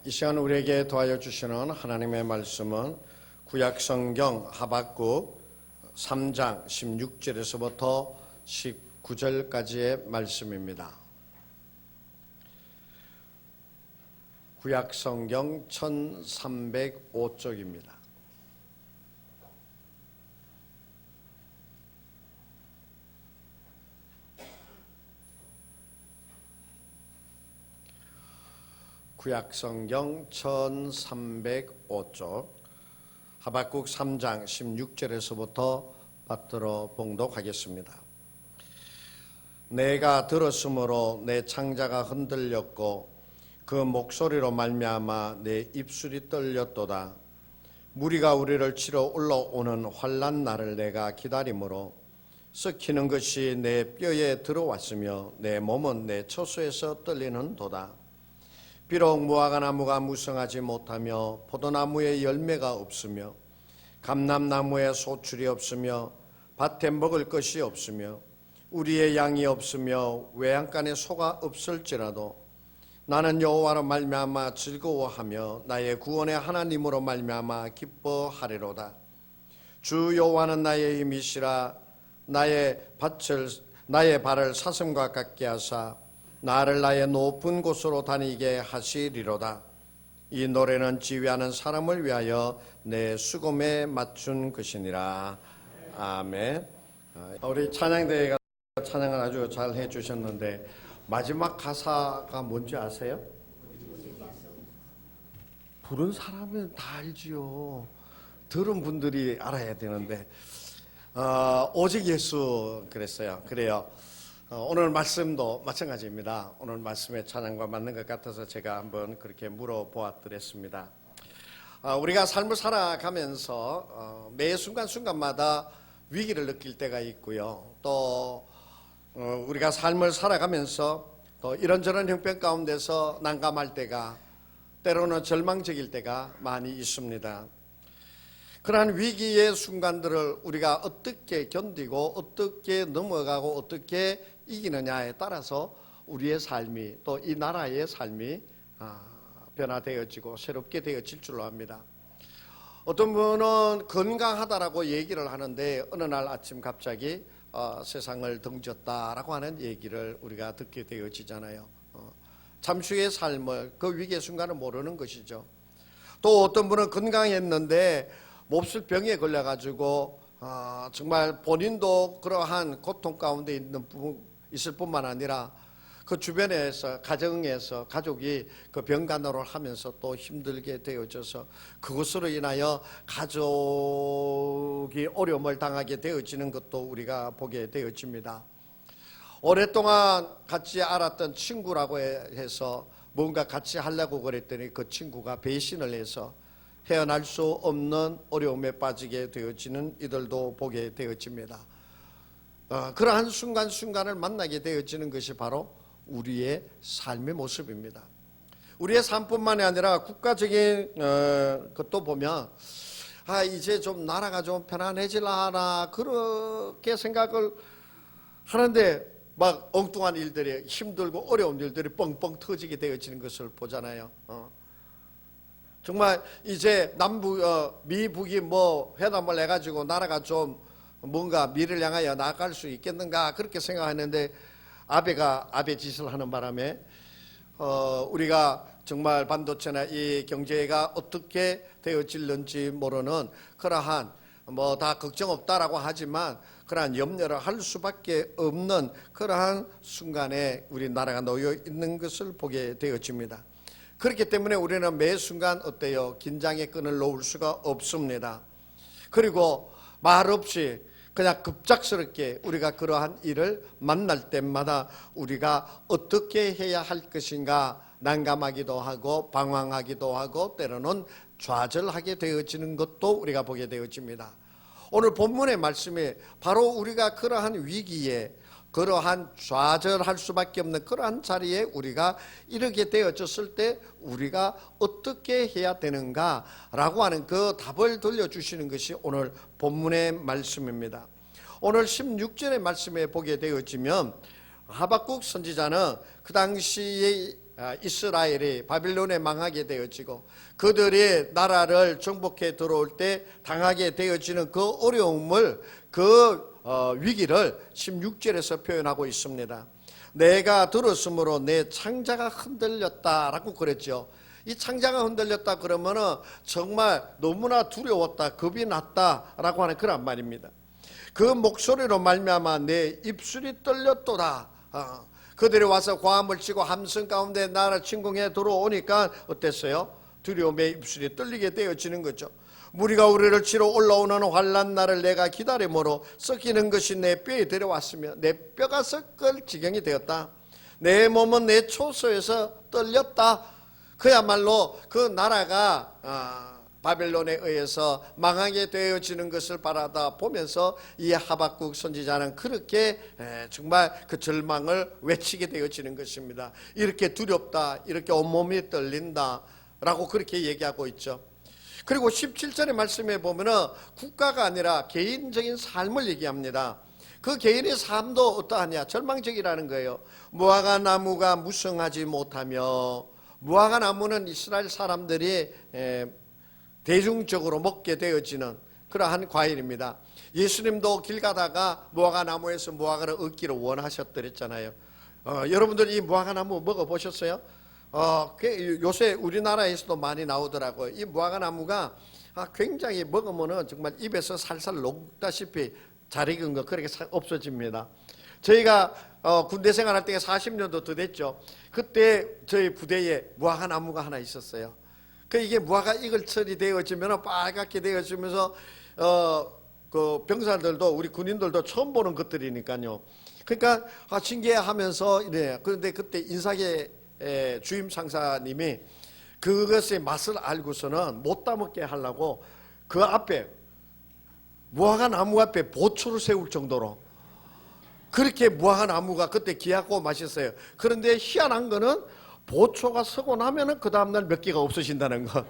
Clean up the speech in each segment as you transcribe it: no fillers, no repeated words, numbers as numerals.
이 시간 우리에게 도와여 주시는 하나님의 말씀은 구약성경 하박국 3장 16절에서부터 19절까지의 말씀입니다. 구약성경 1305쪽입니다. 구약성경 1305쪽 하박국 3장 16절에서부터 받들어 봉독하겠습니다. 내가 들었으므로 내 창자가 흔들렸고 그 목소리로 말미암아 내 입술이 떨렸도다. 무리가 우리를 치러 올라오는 환난 날을 내가 기다림으로 썩히는 것이 내 뼈에 들어왔으며 내 몸은 내 처소에서 떨리는 도다. 비록 무화과나무가 무성하지 못하며 포도나무에 열매가 없으며 감람나무에 소출이 없으며 밭에 먹을 것이 없으며 우리의 양이 없으며 외양간에 소가 없을지라도 나는 여호와로 말미암아 즐거워하며 나의 구원의 하나님으로 말미암아 기뻐하리로다. 주 여호와는 나의 힘이시라. 나의 발을 사슴과 같게 하사 나를 나의 높은 곳으로 다니게 하시리로다. 이 노래는 지휘하는 사람을 위하여 내 수금에 맞춘 것이니라. 아멘. 우리 찬양대회가 찬양을 아주 잘 해주셨는데 마지막 가사가 뭔지 아세요? 부른 사람은 다 알지요. 들은 분들이 알아야 되는데 오직 예수 그랬어요. 그래요. 오늘 말씀도 마찬가지입니다. 오늘 말씀의 찬양과 맞는 것 같아서 제가 한번 그렇게 물어보았더랬습니다. 우리가 삶을 살아가면서 매 순간순간마다 위기를 느낄 때가 있고요. 또 우리가 삶을 살아가면서 또 이런저런 형편 가운데서 난감할 때가, 때로는 절망적일 때가 많이 있습니다. 그러한 위기의 순간들을 우리가 어떻게 견디고 어떻게 넘어가고 어떻게 이기느냐에 따라서 우리의 삶이, 또 이 나라의 삶이 변화되어지고 새롭게 되어질 줄로 압니다. 어떤 분은 건강하다라고 얘기를 하는데 어느 날 아침 갑자기 세상을 등졌다라고 하는 얘기를 우리가 듣게 되어지잖아요. 잠시 후의 삶을, 그 위기의 순간을 모르는 것이죠. 또 어떤 분은 건강했는데 몹쓸 병에 걸려가지고 정말 본인도 그러한 고통 가운데 있을 뿐만 아니라 그 주변에서, 가정에서 가족이 그 병간호를 하면서 또 힘들게 되어져서 그것으로 인하여 가족이 어려움을 당하게 되어지는 것도 우리가 보게 되어집니다. 오랫동안 같이 알았던 친구라고 해서 뭔가 같이 하려고 그랬더니 그 친구가 배신을 해서 헤어날 수 없는 어려움에 빠지게 되어지는 이들도 보게 되어집니다. 그러한 순간순간을 만나게 되어지는 것이 바로 우리의 삶의 모습입니다. 우리의 삶뿐만이 아니라 국가적인 것도 보면 이제 좀 나라가 좀 편안해질라나 그렇게 생각을 하는데 막 엉뚱한 일들이, 힘들고 어려운 일들이 뻥뻥 터지게 되어지는 것을 보잖아요. 정말 이제 미북이 회담을 해가지고 나라가 좀 뭔가 미래를 향하여 나아갈 수 있겠는가 그렇게 생각했는데 아베 짓을 하는 바람에 우리가 정말 반도체나 이 경제가 어떻게 되어질는지 모르는 그러한 다 걱정 없다라고 하지만 그러한 염려를 할 수밖에 없는 그러한 순간에 우리 나라가 놓여 있는 것을 보게 되어집니다. 그렇기 때문에 우리는 매 순간 어때요? 긴장의 끈을 놓을 수가 없습니다. 그리고 말없이 그냥 급작스럽게 우리가 그러한 일을 만날 때마다 우리가 어떻게 해야 할 것인가 난감하기도 하고 방황하기도 하고 때로는 좌절하게 되어지는 것도 우리가 보게 되어집니다. 오늘 본문의 말씀이 바로 우리가 그러한 위기에, 그러한 좌절할 수밖에 없는 그러한 자리에 우리가 이르게 되어졌을 때 우리가 어떻게 해야 되는가라고 하는 그 답을 들려주시는 것이 오늘 본문의 말씀입니다. 오늘 16절의 말씀에 보게 되어지면 하박국 선지자는 그 당시에 이스라엘이 바빌론에 망하게 되어지고 그들이 나라를 정복해 들어올 때 당하게 되어지는 그 어려움을 위기를 16절에서 표현하고 있습니다. 내가 들었으므로 내 창자가 흔들렸다라고 그랬죠. 이 창자가 흔들렸다 그러면은 정말 너무나 두려웠다, 겁이 났다라고 하는 그런 말입니다. 그 목소리로 말미암아 내 입술이 떨렸도다. 그들이 와서 고함을 치고 함성 가운데 나를 침공해 들어오니까 어땠어요? 두려움에 입술이 떨리게 되어지는 거죠. 무리가 우리를 치러 올라오는 환난 날을 내가 기다림으로 썩이는 것이 내 뼈에 들어왔으며 내 뼈가 썩을 지경이 되었다. 내 몸은 내 초소에서 떨렸다. 그야말로 그 나라가 바벨론에 의해서 망하게 되어지는 것을 바라다 보면서 이 하박국 선지자는 그렇게 정말 그 절망을 외치게 되어지는 것입니다. 이렇게 두렵다, 이렇게 온몸이 떨린다 라고 그렇게 얘기하고 있죠. 그리고 17절의 말씀에 보면은 국가가 아니라 개인적인 삶을 얘기합니다. 그 개인의 삶도 어떠하냐? 절망적이라는 거예요. 무화과 나무가 무성하지 못하며, 무화과 나무는 이스라엘 사람들이 대중적으로 먹게 되어지는 그러한 과일입니다. 예수님도 길 가다가 무화과 나무에서 무화과를 얻기를 원하셨더랬잖아요. 여러분들 이 무화과 나무 먹어보셨어요? 요새 우리나라에서도 많이 나오더라고요. 이 무화과 나무가 굉장히 먹으면은 정말 입에서 살살 녹다시피 잘 익은 거 그렇게 없어집니다. 저희가 군대 생활할 때가 40년도 더 됐죠. 그때 저희 부대에 무화과 나무가 하나 있었어요. 이게 무화과 익을 철이 되어지면 빨갛게 되어지면서 그 병사들도 우리 군인들도 처음 보는 것들이니까요. 그러니까 신기해하면서 이래. 그런데 그때 인사계 주임 상사님이 그것의 맛을 알고서는 못 따먹게 하려고 그 앞에 무화과 나무 앞에 보초를 세울 정도로 그렇게 무화과 나무가 그때 귀하고 맛있어요. 그런데 희한한 거는 보초가 서고 나면은 그 다음날 몇 개가 없어진다는 것.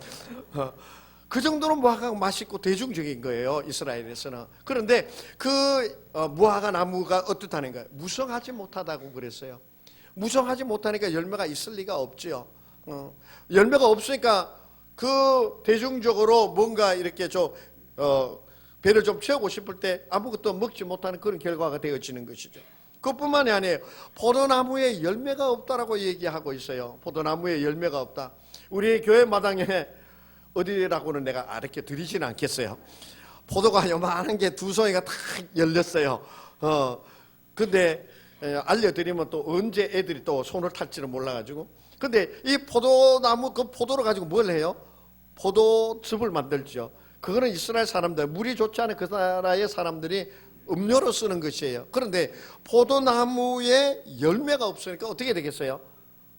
그 정도로 무화과가 맛있고 대중적인 거예요, 이스라엘에서는. 그런데 그 무화과 나무가 어떻다는 거예요? 무성하지 못하다고 그랬어요. 무성하지 못하니까 열매가 있을 리가 없지요. 열매가 없으니까 그 대중적으로 뭔가 이렇게 배를 좀 채우고 싶을 때 아무것도 먹지 못하는 그런 결과가 되어지는 것이죠. 그것뿐만이 아니에요. 포도나무에 열매가 없다라고 얘기하고 있어요. 포도나무에 열매가 없다. 우리 교회 마당에 어디라고는 내가 이렇게 드리지는 않겠어요. 포도가 요만한 게 두 송이가 탁 열렸어요. 근데 알려드리면 또 언제 애들이 또 손을 탈지를 몰라가지고. 근데 이 포도나무 그 포도를 가지고 뭘 해요? 포도즙을 만들죠. 그거는 이스라엘 사람들, 물이 좋지 않은 그 나라의 사람들이 음료로 쓰는 것이에요. 그런데 포도나무에 열매가 없으니까 어떻게 되겠어요?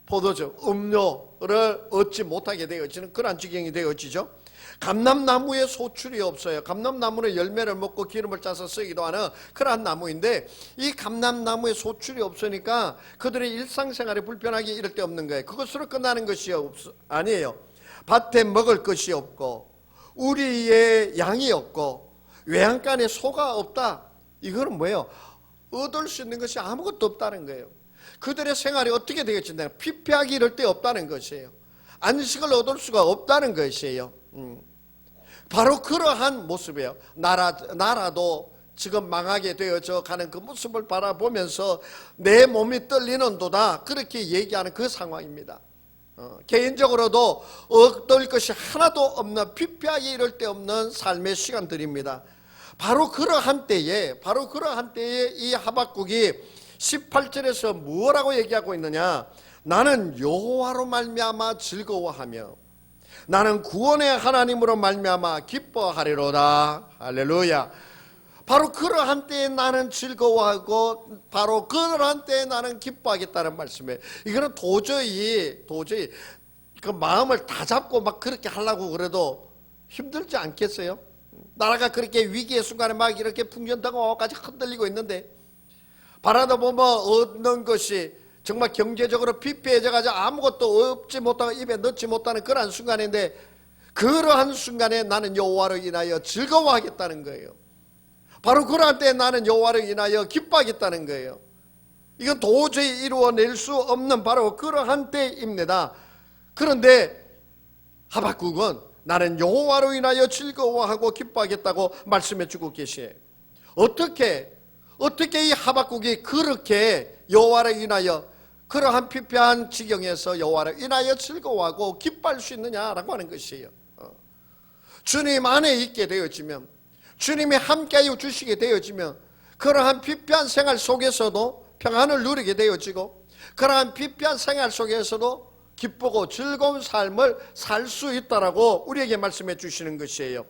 포도즙, 음료를 얻지 못하게 되어지는 그런 지경이 되어지죠. 감람나무에 소출이 없어요. 감람나무는 열매를 먹고 기름을 짜서 쓰기도 하는 그러한 나무인데 이 감람나무에 소출이 없으니까 그들의 일상생활에 불편하게 이럴 데 없는 거예요. 그것으로 끝나는 것이 아니에요. 밭에 먹을 것이 없고 우리의 양이 없고 외양간에 소가 없다. 이거는 뭐예요? 얻을 수 있는 것이 아무것도 없다는 거예요. 그들의 생활이 어떻게 되겠냐? 피폐하기 이럴 데 없다는 것이에요. 안식을 얻을 수가 없다는 것이에요. 바로 그러한 모습이에요. 나라도 지금 망하게 되어져 가는 그 모습을 바라보면서 내 몸이 떨리는도다 그렇게 얘기하는 그 상황입니다. 개인적으로도 얻을 것이 하나도 없는 피폐하게 이럴 데 없는 삶의 시간들입니다. 바로 그러한 때에 이 하박국이 18절에서 뭐라고 얘기하고 있느냐? 나는 여호와로 말미암아 즐거워하며 나는 구원의 하나님으로 말미암아 기뻐하리로다. 할렐루야. 바로 그러한 때에 나는 즐거워하고 바로 그러한 때에 나는 기뻐하겠다는 말씀이에요. 이거는 도저히 그 마음을 다 잡고 막 그렇게 하려고 그래도 힘들지 않겠어요? 나라가 그렇게 위기의 순간에 막 이렇게 풍전당하고까지 흔들리고 있는데 바라다 보면 얻는 것이 정말 경제적으로 피폐해져가지고 아무것도 얻지 못하고 입에 넣지 못하는 그러한 순간인데 그러한 순간에 나는 여호와로 인하여 즐거워하겠다는 거예요. 바로 그러한 때에 나는 여호와로 인하여 기뻐하겠다는 거예요. 이건 도저히 이루어낼 수 없는 바로 그러한 때입니다. 그런데 하박국은 나는 여호와로 인하여 즐거워하고 기뻐하겠다고 말씀해 주고 계시에요. 어떻게 이 하박국이 그렇게 여호와로 인하여 그러한 피폐한 지경에서 여호와로 인하여 즐거워하고 기뻐할 수 있느냐라고 하는 것이에요. 주님 안에 있게 되어지면, 주님이 함께하여 주시게 되어지면 그러한 피폐한 생활 속에서도 평안을 누리게 되어지고, 그러한 피폐한 생활 속에서도 기쁘고 즐거운 삶을 살 수 있다라고 우리에게 말씀해 주시는 것이에요.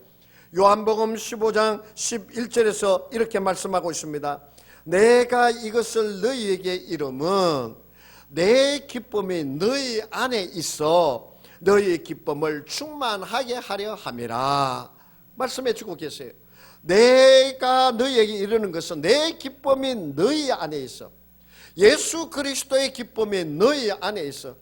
요한복음 15장 11절에서 이렇게 말씀하고 있습니다. 내가 이것을 너희에게 이름은 내 기쁨이 너희 안에 있어 너희의 기쁨을 충만하게 하려 함이라 말씀해 주고 계세요. 내가 너희에게 이르는 것은 내 기쁨이 너희 안에 있어. 예수 그리스도의 기쁨이 너희 안에 있어.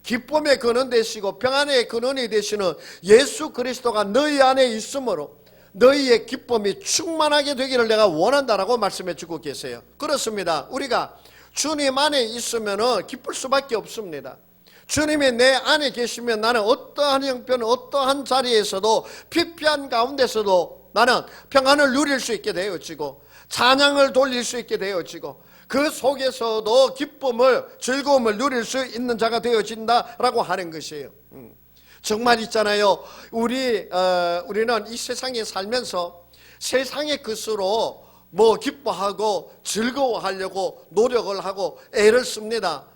기쁨의 근원 되시고 평안의 근원이 되시는 예수 그리스도가 너희 안에 있으므로 너희의 기쁨이 충만하게 되기를 내가 원한다라고 말씀해 주고 계세요. 그렇습니다. 우리가 주님 안에 있으면 기쁠 수밖에 없습니다. 주님이 내 안에 계시면 나는 어떠한 형편, 어떠한 자리에서도 피폐한 가운데서도 나는 평안을 누릴 수 있게 되어지고 찬양을 돌릴 수 있게 되어지고 그 속에서도 기쁨을, 즐거움을 누릴 수 있는 자가 되어진다라고 하는 것이에요. 정말 있잖아요. 우리는 이 세상에 살면서 세상의 것으로 기뻐하고 즐거워하려고 노력을 하고 애를 씁니다.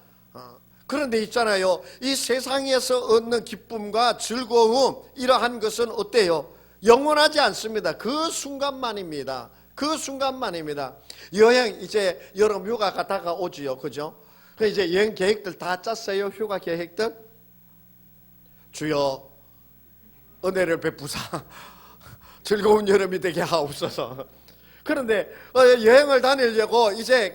그런데 있잖아요. 이 세상에서 얻는 기쁨과 즐거움, 이러한 것은 어때요? 영원하지 않습니다. 그 순간만입니다. 그 순간만입니다. 여행, 이제 여름 휴가가 다가오지요. 그죠? 이제 여행 계획들 다 짰어요. 휴가 계획들. 주여 은혜를 베푸사 즐거운 여름이 되게 하옵소서. 그런데 여행을 다니려고 이제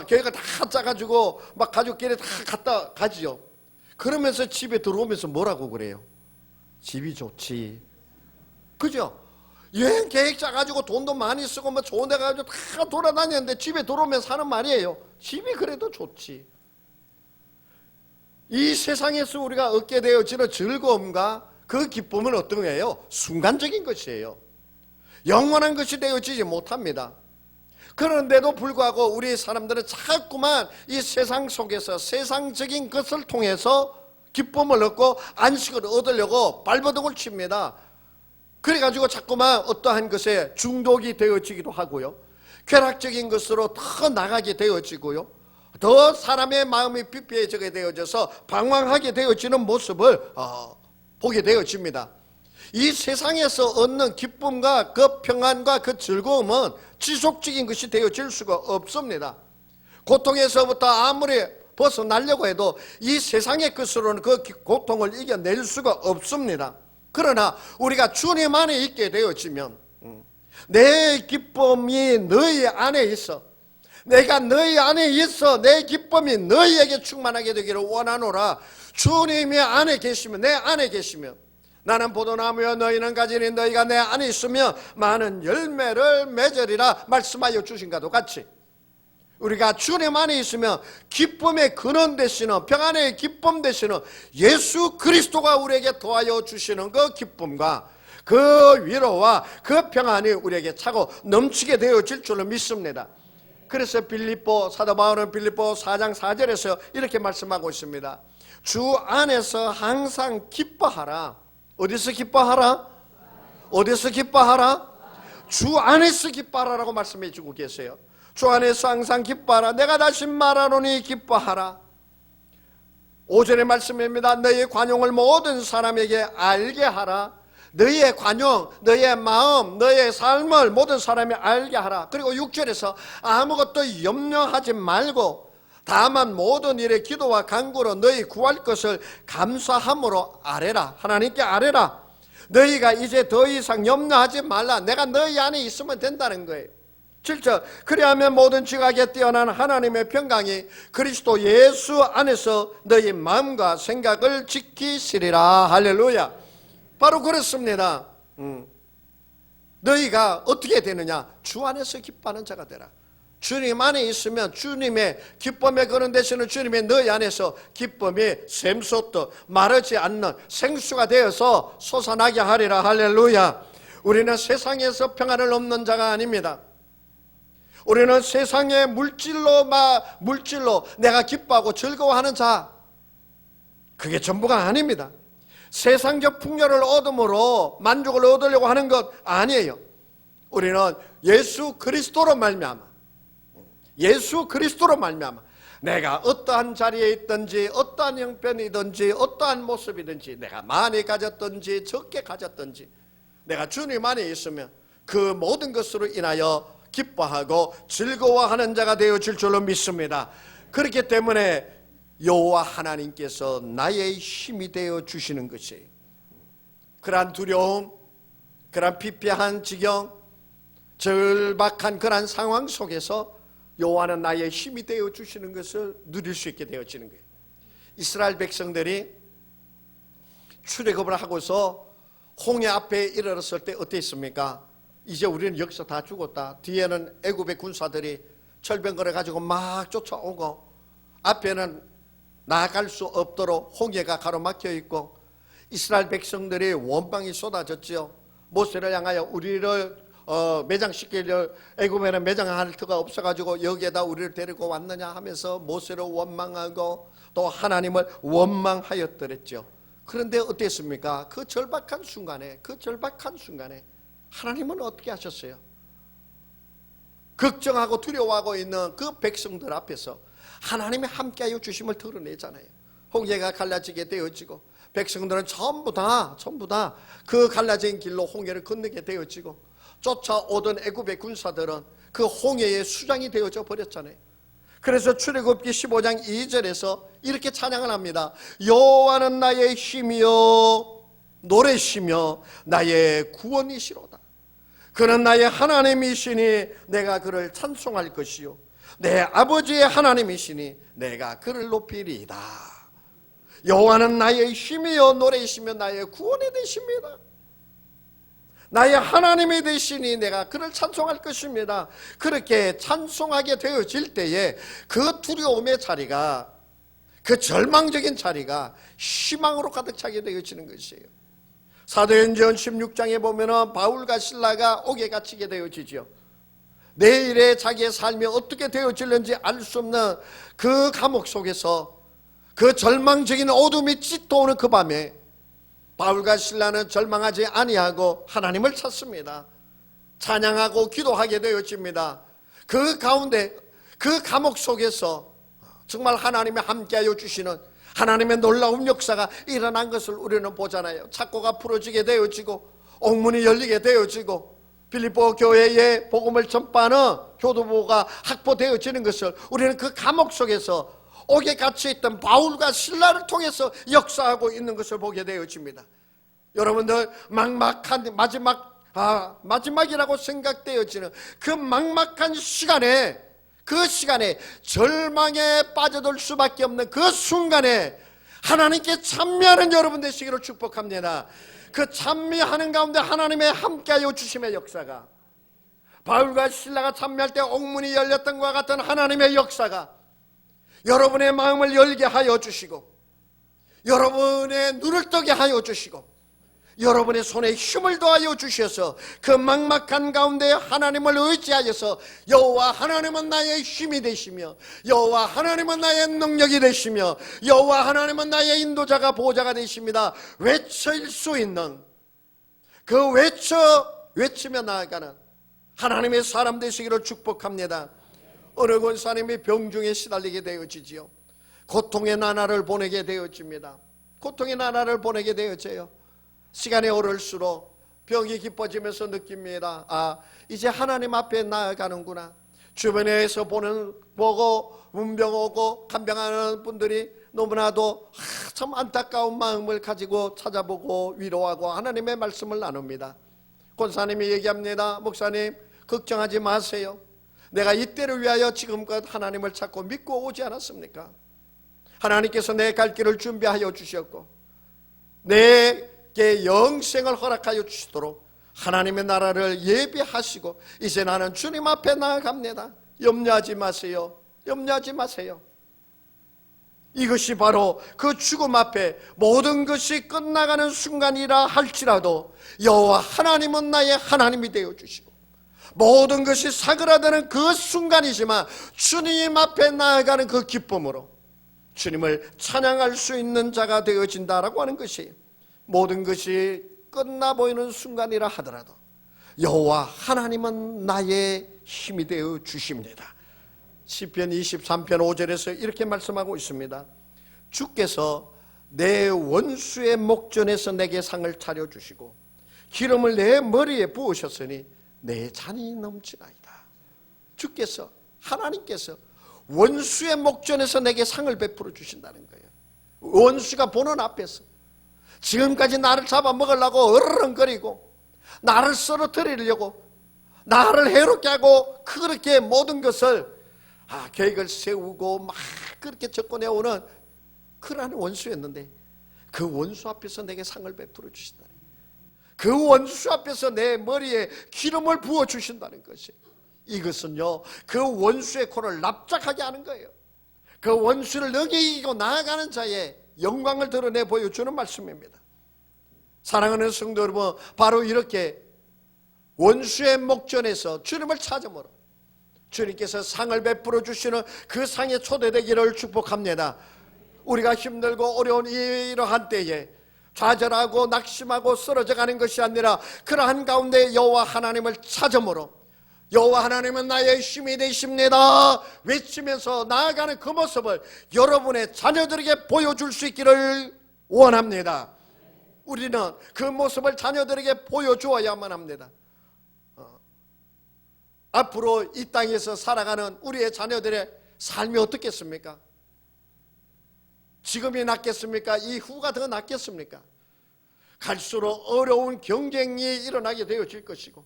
계획을 다 짜가지고 막 가족끼리 다 갔다 가지요. 그러면서 집에 들어오면서 뭐라고 그래요? 집이 좋지. 그죠? 여행 계획 짜가지고 돈도 많이 쓰고 뭐 좋은 데 가가지고 다 돌아다녔는데 집에 들어오면서 하는 말이에요. 집이 그래도 좋지. 이 세상에서 우리가 얻게 되어지는 즐거움과 그 기쁨은 어떤 거예요? 순간적인 것이에요. 영원한 것이 되어지지 못합니다. 그런데도 불구하고 우리 사람들은 자꾸만 이 세상 속에서 세상적인 것을 통해서 기쁨을 얻고 안식을 얻으려고 발버둥을 칩니다. 그래가지고 자꾸만 어떠한 것에 중독이 되어지기도 하고요. 쾌락적인 것으로 더 나가게 되어지고요. 더 사람의 마음이 피폐해지게 되어져서 방황하게 되어지는 모습을 보게 되어집니다. 이 세상에서 얻는 기쁨과 그 평안과 그 즐거움은 지속적인 것이 되어질 수가 없습니다. 고통에서부터 아무리 벗어나려고 해도 이 세상의 것으로는 그 고통을 이겨낼 수가 없습니다. 그러나 우리가 주님 안에 있게 되어지면 내 기쁨이 너희 안에 있어. 내가 너희 안에 있어. 내 기쁨이 너희에게 충만하게 되기를 원하노라. 주님이 안에 계시면, 내 안에 계시면, 나는 포도나무여 너희는 가지니 너희가 내 안에 있으면 많은 열매를 맺으리라 말씀하여 주신 것과 같이 우리가 주님 안에 있으면 기쁨의 근원 되시는, 평안의 기쁨 되시는 예수 그리스도가 우리에게 도와여 주시는 그 기쁨과 그 위로와 그 평안이 우리에게 차고 넘치게 되어질 줄로 믿습니다. 그래서 사도 바울은 빌립보 4장 4절에서 이렇게 말씀하고 있습니다. 주 안에서 항상 기뻐하라. 어디서 기뻐하라? 어디서 기뻐하라? 주 안에서 기뻐하라라고 말씀해 주고 계세요. 주 안에서 항상 기뻐하라. 내가 다시 말하노니 기뻐하라. 5절의 말씀입니다. 너희의 관용을 모든 사람에게 알게 하라. 너희의 관용, 너희의 마음, 너희의 삶을 모든 사람이 알게 하라. 그리고 6절에서 아무것도 염려하지 말고 다만 모든 일에 기도와 간구로 너희 구할 것을 감사함으로 아뢰라. 하나님께 아뢰라. 너희가 이제 더 이상 염려하지 말라. 내가 너희 안에 있으면 된다는 거예요. 7절 그리하면 모든 지각에 뛰어난 하나님의 평강이 그리스도 예수 안에서 너희 마음과 생각을 지키시리라. 할렐루야. 바로 그렇습니다. 너희가 어떻게 되느냐? 주 안에서 기뻐하는 자가 되라. 주님 안에 있으면 주님의 기쁨에 거론되시는 주님의 너희 안에서 기쁨이 샘솟듯 마르지 않는 생수가 되어서 솟아나게 하리라. 할렐루야. 우리는 세상에서 평안을 얻는 자가 아닙니다. 우리는 세상의 물질로 내가 기뻐하고 즐거워하는 자, 그게 전부가 아닙니다. 세상적 풍요를 얻음으로 만족을 얻으려고 하는 것 아니에요. 우리는 예수 그리스도로 말미암아 내가 어떠한 자리에 있든지 어떠한 형편이든지 어떠한 모습이든지 내가 많이 가졌든지 적게 가졌든지 내가 주님 안에 있으면 그 모든 것으로 인하여 기뻐하고 즐거워하는 자가 되어질 줄로 믿습니다. 그렇기 때문에 여호와 하나님께서 나의 힘이 되어 주시는 것이에요. 그러한 두려움, 그러한 피폐한 지경, 절박한 그러한 상황 속에서 여호와는 나의 힘이 되어 주시는 것을 누릴 수 있게 되어지는 거예요. 이스라엘 백성들이 출애굽을 하고서 홍해 앞에 이르렀을 때 어땠습니까? 이제 우리는 여기서 다 죽었다. 뒤에는 애굽의 군사들이 철병거를 가지고 막 쫓아오고 앞에는 나아갈 수 없도록 홍해가 가로막혀 있고 이스라엘 백성들이 원망이 쏟아졌죠. 모세를 향하여 우리를 매장시키려 애굽에는 매장할 터가 없어가지고 여기에다 우리를 데리고 왔느냐 하면서 모세를 원망하고 또 하나님을 원망하였더랬죠. 그런데 어땠습니까? 그 절박한 순간에 하나님은 어떻게 하셨어요? 걱정하고 두려워하고 있는 그 백성들 앞에서 하나님이 함께하여 주심을 드러내잖아요. 홍해가 갈라지게 되어지고 백성들은 전부 다 그 갈라진 길로 홍해를 건너게 되어지고 쫓아오던 애굽의 군사들은 그 홍해의 수장이 되어져 버렸잖아요. 그래서 출애굽기 15장 2절에서 이렇게 찬양을 합니다. 여호와는 나의 힘이요 노래시며 나의 구원이시로다. 그는 나의 하나님이시니 내가 그를 찬송할 것이요 내 아버지의 하나님이시니 내가 그를 높이리이다. 여호와는 나의 힘이요 노래이시며 나의 구원이 되십니다. 나의 하나님이 되시니 내가 그를 찬송할 것입니다. 그렇게 찬송하게 되어질 때에 그 두려움의 자리가, 그 절망적인 자리가 희망으로 가득 차게 되어지는 것이에요. 사도행전 16장에 보면은 바울과 실라가 옥에 갇히게 되어지죠. 내일의 자기의 삶이 어떻게 되어질는지 알 수 없는 그 감옥 속에서 그 절망적인 어둠이 짙어오는 그 밤에 바울과 실라는 절망하지 아니하고 하나님을 찾습니다. 찬양하고 기도하게 되어집니다. 그 가운데 그 감옥 속에서 정말 하나님이 함께하여 주시는 하나님의 놀라운 역사가 일어난 것을 우리는 보잖아요. 착고가 풀어지게 되어지고 옥문이 열리게 되어지고 빌립보 교회에 복음을 전파하는 교도보가 확보되어지는 것을 우리는 그 감옥 속에서 옥에 갇혀있던 바울과 실라를 통해서 역사하고 있는 것을 보게 되어집니다. 여러분들 막막한 마지막이라고 생각되어지는 그 막막한 시간에, 그 시간에 절망에 빠져들 수밖에 없는 그 순간에 하나님께 찬미하는 여러분 되시기를 축복합니다. 그 찬미하는 가운데 하나님의 함께하여 주심의 역사가, 바울과 실라가 찬미할 때 옥문이 열렸던 것과 같은 하나님의 역사가 여러분의 마음을 열게 하여 주시고 여러분의 눈을 뜨게 하여 주시고 여러분의 손에 힘을 더하여 주셔서 그 막막한 가운데 하나님을 의지하여서 여호와 하나님은 나의 힘이 되시며 여호와 하나님은 나의 능력이 되시며 여호와 하나님은 나의 인도자가 보호자가 되십니다 외칠 수 있는 그 외치며 나아가는 하나님의 사람 되시기를 축복합니다. 어느 권사님이 병중에 시달리게 되어지지요. 고통의 나날을 보내게 되어집니다. 고통의 나날을 보내게 되어져요. 시간이 오를수록 병이 깊어지면서 느낍니다. 이제 하나님 앞에 나아가는구나. 주변에서 보고 문병 오고 간병하는 분들이 너무나도 참 안타까운 마음을 가지고 찾아보고 위로하고 하나님의 말씀을 나눕니다. 권사님이 얘기합니다. 목사님 걱정하지 마세요. 내가 이때를 위하여 지금껏 하나님을 찾고 믿고 오지 않았습니까? 하나님께서 내 갈 길을 준비하여 주셨고 내게 영생을 허락하여 주시도록 하나님의 나라를 예비하시고 이제 나는 주님 앞에 나아갑니다. 염려하지 마세요. 염려하지 마세요. 이것이 바로 그 죽음 앞에 모든 것이 끝나가는 순간이라 할지라도 여호와 하나님은 나의 하나님이 되어주시고 모든 것이 사그라드는 그 순간이지만 주님 앞에 나아가는 그 기쁨으로 주님을 찬양할 수 있는 자가 되어진다라고 하는 것이에요. 모든 것이 끝나 보이는 순간이라 하더라도 여호와 하나님은 나의 힘이 되어 주십니다. 시편 23편 5절에서 이렇게 말씀하고 있습니다. 주께서 내 원수의 목전에서 내게 상을 차려주시고 기름을 내 머리에 부으셨으니 내 잔이 넘치나이다. 주께서, 하나님께서 원수의 목전에서 내게 상을 베풀어 주신다는 거예요. 원수가 보는 앞에서 지금까지 나를 잡아먹으려고 어르렁거리고 나를 쓰러뜨리려고 나를 해롭게 하고 그렇게 모든 것을 계획을 세우고 막 그렇게 접근해오는 그러한 원수였는데 그 원수 앞에서 내게 상을 베풀어 주신다는 거예요. 그 원수 앞에서 내 머리에 기름을 부어 주신다는 것이에요. 이것은요, 그 원수의 코를 납작하게 하는 거예요. 그 원수를 능히 이기고 나아가는 자의 영광을 드러내 보여주는 말씀입니다. 사랑하는 성도 여러분, 바로 이렇게 원수의 목전에서 주님을 찾음으로 주님께서 상을 베풀어 주시는 그 상에 초대되기를 축복합니다. 우리가 힘들고 어려운 이러한 때에 좌절하고 낙심하고 쓰러져 가는 것이 아니라 그러한 가운데 여호와 하나님을 찾음으로 여호와 하나님은 나의 힘이 되십니다 외치면서 나아가는 그 모습을 여러분의 자녀들에게 보여줄 수 있기를 원합니다. 우리는 그 모습을 자녀들에게 보여주어야만 합니다. 앞으로 이 땅에서 살아가는 우리의 자녀들의 삶이 어떻겠습니까? 지금이 낫겠습니까? 이후가 더 낫겠습니까? 갈수록 어려운 경쟁이 일어나게 되어질 것이고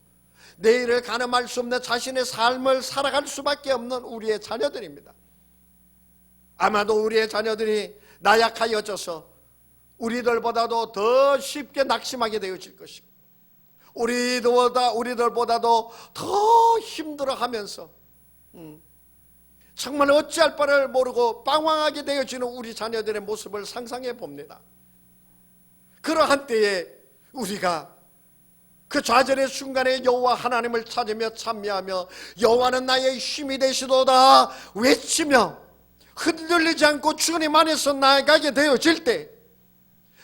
내일을 가늠할 수 없는 자신의 삶을 살아갈 수밖에 없는 우리의 자녀들입니다. 아마도 우리의 자녀들이 나약하여져서 우리들보다도 더 쉽게 낙심하게 되어질 것이고 우리들보다도 더 힘들어하면서 정말 어찌할 바를 모르고 방황하게 되어지는 우리 자녀들의 모습을 상상해 봅니다. 그러한 때에 우리가 그 좌절의 순간에 여호와 하나님을 찾으며 찬미하며 여호와는 나의 힘이 되시도다 외치며 흔들리지 않고 주님 안에서 나아가게 되어질 때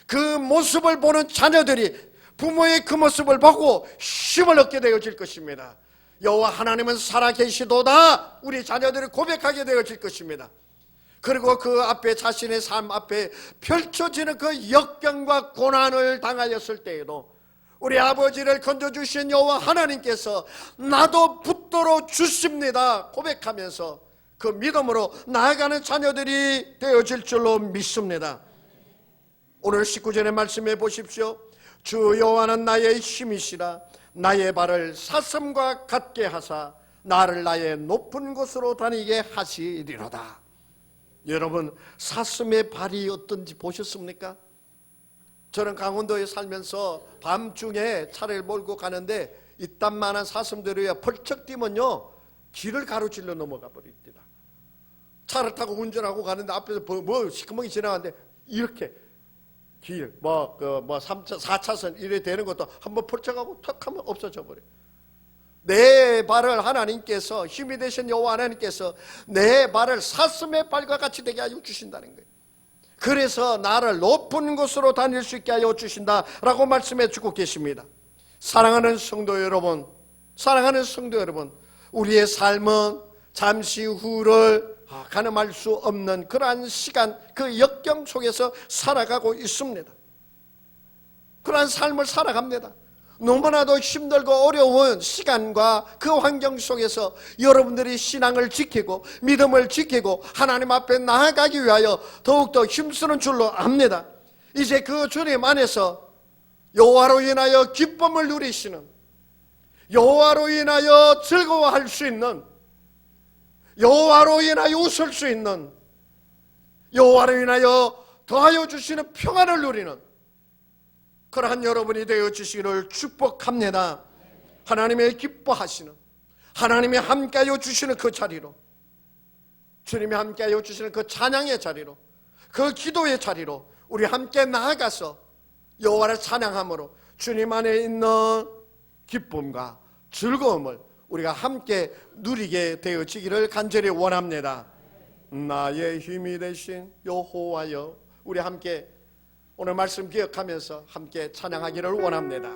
그 모습을 보는 자녀들이 부모의 그 모습을 보고 힘을 얻게 되어질 것입니다. 여호와 하나님은 살아계시도다 우리 자녀들이 고백하게 되어질 것입니다. 그리고 그 앞에 자신의 삶 앞에 펼쳐지는 그 역경과 고난을 당하였을 때에도 우리 아버지를 건져주신 여호와 하나님께서 나도 붙들어 주십니다 고백하면서 그 믿음으로 나아가는 자녀들이 되어질 줄로 믿습니다. 오늘 19절의 말씀해 보십시오. 주 여호와는 나의 힘이시라 나의 발을 사슴과 같게 하사 나를 나의 높은 곳으로 다니게 하시리로다. 여러분, 사슴의 발이 어떤지 보셨습니까? 저는 강원도에 살면서 밤중에 차를 몰고 가는데 이딴만한 사슴들이 펄쩍 뛰면요 길을 가로질러 넘어가 버립니다. 차를 타고 운전하고 가는데 앞에서 뭐 시커멓게 지나가는데 이렇게 길, 3차, 4차선 이래 되는 것도 한번 펄쩍하고 턱 하면 없어져 버려요. 내 발을 하나님께서 힘이 되신 여호와 하나님께서 내 발을 사슴의 발과 같이 되게 하여 주신다는 거예요. 그래서 나를 높은 곳으로 다닐 수 있게 하여 주신다라고 말씀해 주고 계십니다. 사랑하는 성도 여러분, 우리의 삶은 잠시 후를 가늠할 수 없는 그러한 시간, 그 역경 속에서 살아가고 있습니다. 그러한 삶을 살아갑니다. 너무나도 힘들고 어려운 시간과 그 환경 속에서 여러분들이 신앙을 지키고 믿음을 지키고 하나님 앞에 나아가기 위하여 더욱더 힘쓰는 줄로 압니다. 이제 그 주님 안에서 여호와로 인하여 기쁨을 누리시는, 여호와로 인하여 즐거워할 수 있는, 여호와로 인하여 웃을 수 있는, 여호와로 인하여 더하여 주시는 평안을 누리는 그러한 여러분이 되어 주시기를 축복합니다. 하나님의 기뻐하시는, 하나님이 함께하여 주시는 그 자리로, 주님이 함께하여 주시는 그 찬양의 자리로, 그 기도의 자리로 우리 함께 나아가서 여호와를 찬양함으로 주님 안에 있는 기쁨과 즐거움을 우리가 함께 누리게 되어지기를 간절히 원합니다. 나의 힘이 되신 여호와여, 우리 함께 오늘 말씀 기억하면서 함께 찬양하기를 원합니다.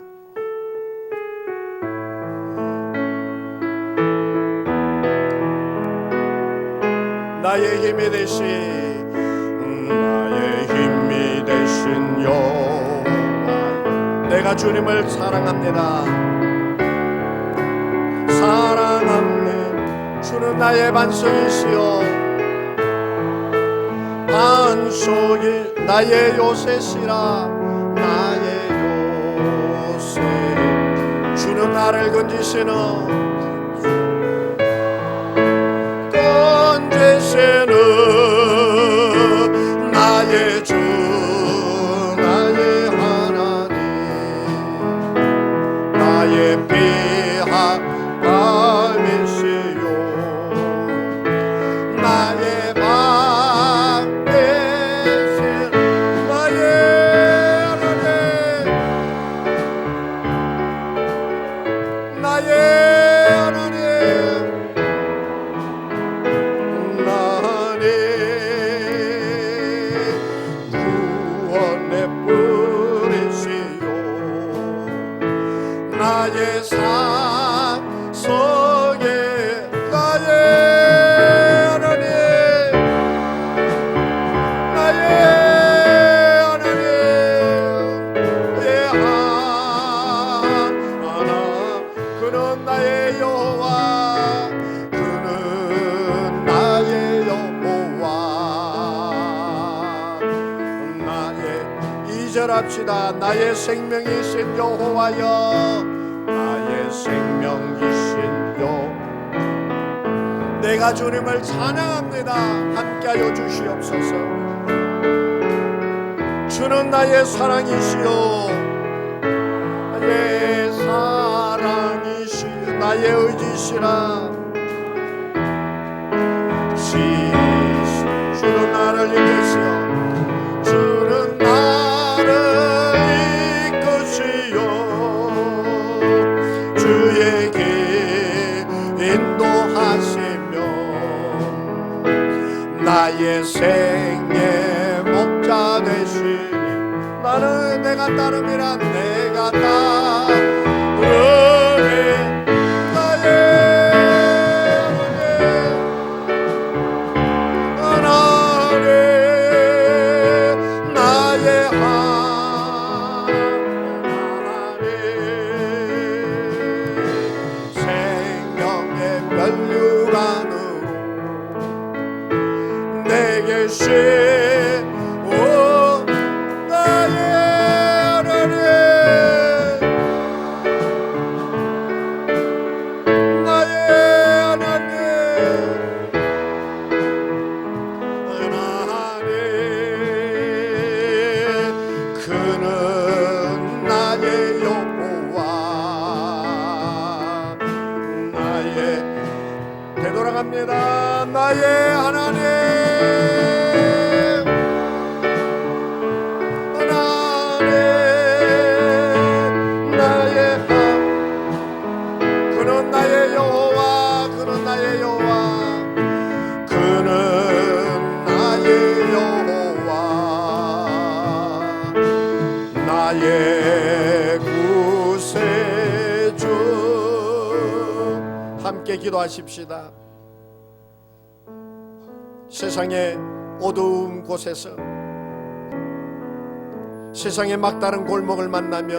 나의 힘이 되신, 나의 힘이 되신 여호와여, 내가 주님을 사랑합니다. 사랑합네. 주는 나의 반석이시여, 반석이 나의 요새시라. 나의 요새. 주는 나를 건지시는, 건지시는 나의 주, 나의 하나님, 나의 피하감이시요, 나의 방 대신, 나의 하나님, 나의 하나님, 나의 구원의 뿌리시요, 나의 산속에, 나의 하나님, 나의 하나님, 예 하나. 그는 나의 여호와, 그는 나의 여호와. 나의, 이절합시다. 나의 생명이신 여호와여, 나의 생명이신 여호와. 내가 주님을 찬양합니다. 함께하여 주시옵소서. 주는 나의 사랑이시요, 나의 사랑이시요, 나의 의지시라. 주는 나를 이끄시오, 주는 나를 이끄시오, 주의 길 인도하시며 나의 생의 목자 되시니. 나는 내가 따름이라, 내가 따르니. 나의 하나님, 나의 하나님, 생명의 면류관으로 내게 쉬오, 나의 하나님, 나의 하나님, 하나님. 그는 나의 여호와, 나의, 되돌아갑니다. 나의 하나님, 하나님, 나의 그는 나의 여호와, 그는 나의 여호와, 그는 나의 여호와, 나의 구세주. 함께 기도하십시다. 세상의 어두운 곳에서, 세상의 막다른 골목을 만나며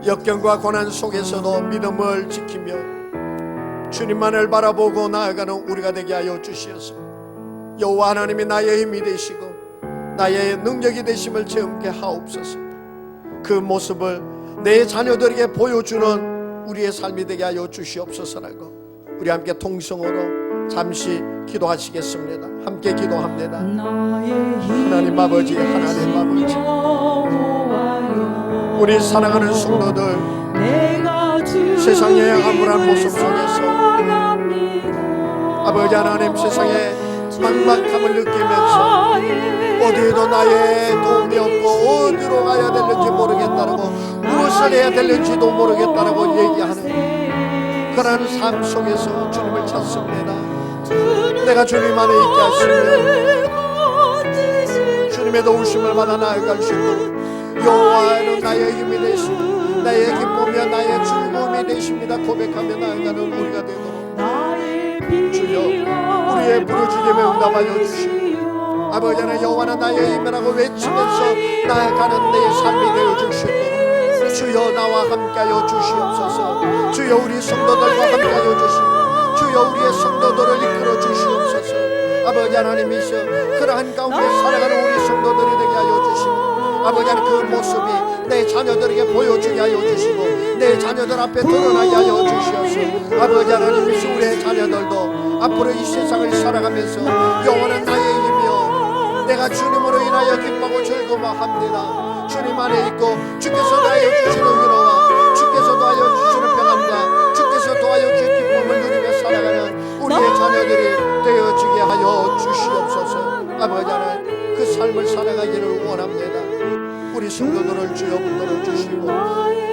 역경과 고난 속에서도 믿음을 지키며 주님만을 바라보고 나아가는 우리가 되게 하여 주시옵소서. 여호와 하나님이 나의 힘이 되시고 나의 능력이 되심을 체험케 하옵소서. 그 모습을 내 자녀들에게 보여주는 우리의 삶이 되게 하여 주시옵소서라고 우리 함께 통성으로 잠시 기도하시겠습니다. 함께 기도합니다. 하나님 아버지, 하나님 아버지, 우리 사랑하는 성도들 세상의 암울한 모습 속에서 아버지 하나님 세상의 막막함을 느끼면서 어디에도 나의 도움이 없고 어디로 가야 되는지 모르겠다라고 무엇을 해야 되는지도 모르겠다라고 얘기하는 그러한 삶 속에서 주님을 찾습니다. 내가 주님 안에 있게 하시며 주님의 도우심을 받아 나아갈 수 있도록 여호와는 나의 힘이 되시고 나의 기쁨이여 나의 즐거움이 되십니다 고백하며 나아가는 우리가 되도록 주여 우리의 부르짖음에 응답하여 주시고 아버지 하나님 여호와는 나의 힘이라고 외치면서 나아가는 내 삶이 되어 주시도록 주여 나와 함께하여 주시옵소서. 주여 우리 성도들과 함께하여 주시고 주여 우리의 성도들을 이끌어 주시옵소서. 아버지 하나님이셔 그러한 가운데 살아가는 우리 성도들이 되게 하여 주시고 아버지 하나님 그 모습이 내 자녀들에게 보여주게 하여 주시고 내 자녀들 앞에 드러나게 하여 주시옵소서. 아버지 하나님이셔 우리의 자녀들도 앞으로 이 세상을 살아가면서 영원한 나의 힘이여 내가 주님으로 인하여 기뻐하고 즐거워합니다. 주님 안에 있고 주께서 도하여 주시는 위로와 주께서 도하여 주시는 평안과 주께서 도하여 주시는 기쁨을 누리며 살아가는 우리의 자녀들이 되어지게 하여 주시옵소서. 아버지 하나님 그 삶을 살아가기를 원합니다. 우리 성도들을 주여 붙들어 주시고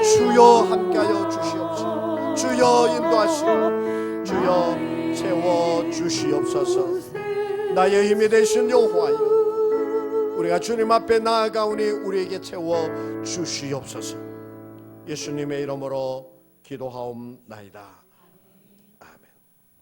주여 함께하여 주시옵소서. 주여 인도하시고 주여 세워 주시옵소서. 나의 힘이 되신 여호와여 우리가 주님 앞에 나아가오니 우리에게 채워 주시옵소서. 예수님의 이름으로 기도하옵나이다.